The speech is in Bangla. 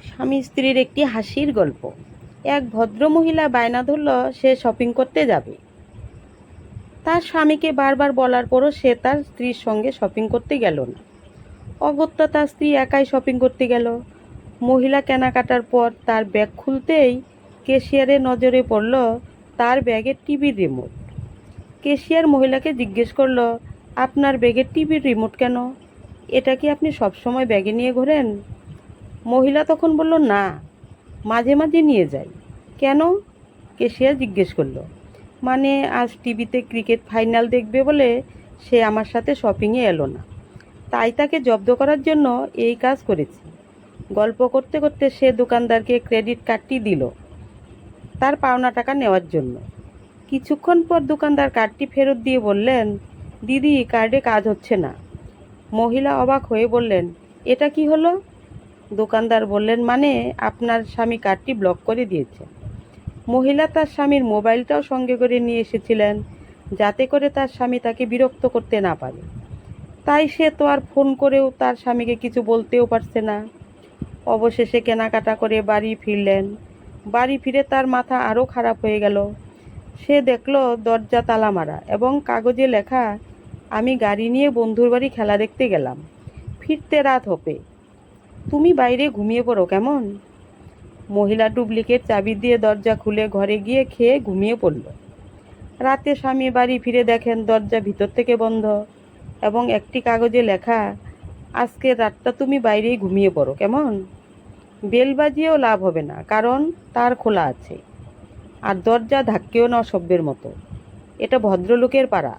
স্বামী স্ত্রীর একটি হাসির গল্প। এক ভদ্রমহিলা বায়না ধরল সে শপিং করতে যাবে। তার স্বামীকে বারবার বলার পরও সে তার স্ত্রীর সঙ্গে শপিং করতে গেল না। অগত্যা তার স্ত্রী একাই শপিং করতে গেল। মহিলা কেনাকাটার পর তার ব্যাগ খুলতেই ক্যাশিয়ারের নজরে পড়ল তার ব্যাগের টিভির রিমোট। ক্যাশিয়ার মহিলাকে জিজ্ঞেস করলো, আপনার ব্যাগের টিভির রিমোট কেন? এটা কি আপনি সবসময় ব্যাগে নিয়ে ঘোরেন? মহিলা তখন বলল, না, মাঝে মাঝে নিয়ে যাই। কেন? ক্যাশিয়ার জিজ্ঞেস করলো। মানে আজ টিভিতে ক্রিকেট ফাইনাল দেখবে বলে সে আমার সাথে শপিংয়ে এলো না, তাই তাকে জব্দ করার জন্য এই কাজ করেছি। গল্প করতে করতে সে দোকানদারকে ক্রেডিট কার্ডটি দিল তার পাওনা টাকা নেওয়ার জন্য। কিছুক্ষণ পর দোকানদার কার্ডটি ফেরত দিয়ে বললেন, দিদি, কার্ডে কাজ হচ্ছে না। মহিলা অবাক হয়ে বললেন, এটা কি হলো? দোকানদার বললেন, মানে আপনার স্বামী কার্ডটি ব্লক করে দিয়েছে। মহিলা তার স্বামীর মোবাইলটাও সঙ্গে করে নিয়ে এসেছিলেন, যাতে করে তার স্বামী তাকে বিরক্ত করতে না পারে। তাই সে তো আর ফোন করেও তার স্বামীকে কিছু বলতেও পারছে না। অবশেষে কেনাকাটা করে বাড়ি ফিরলেন। বাড়ি ফিরে তার মাথা আরও খারাপ হয়ে গেল। সে দেখল দরজা তালা মারা এবং কাগজে লেখা, আমি গাড়ি নিয়ে বন্ধুর বাড়ি খেলা দেখতে গেলাম, ফিরতে রাত হবে, তুমি বাইরে ঘুমিয়ে পড়ো কেমন? মহিলা ডুপ্লিকেট চাবি দিয়ে দরজা খুলে ঘরে গিয়ে খেয়ে ঘুমিয়ে পড়ল। রাতে স্বামী বাড়ি ফিরে দেখেন দরজা ভিতর থেকে বন্ধ এবং একটি কাগজে লেখা, আজকের রাতটা তুমি বাইরেই ঘুমিয়ে পড়ো কেমন? বেল বাজিয়েও লাভ হবে না, কারণ তার খোলা আছে, আর দরজা ধাক্কেও না অসভ্যের মতো। এটা ভদ্রলোকের পাড়া।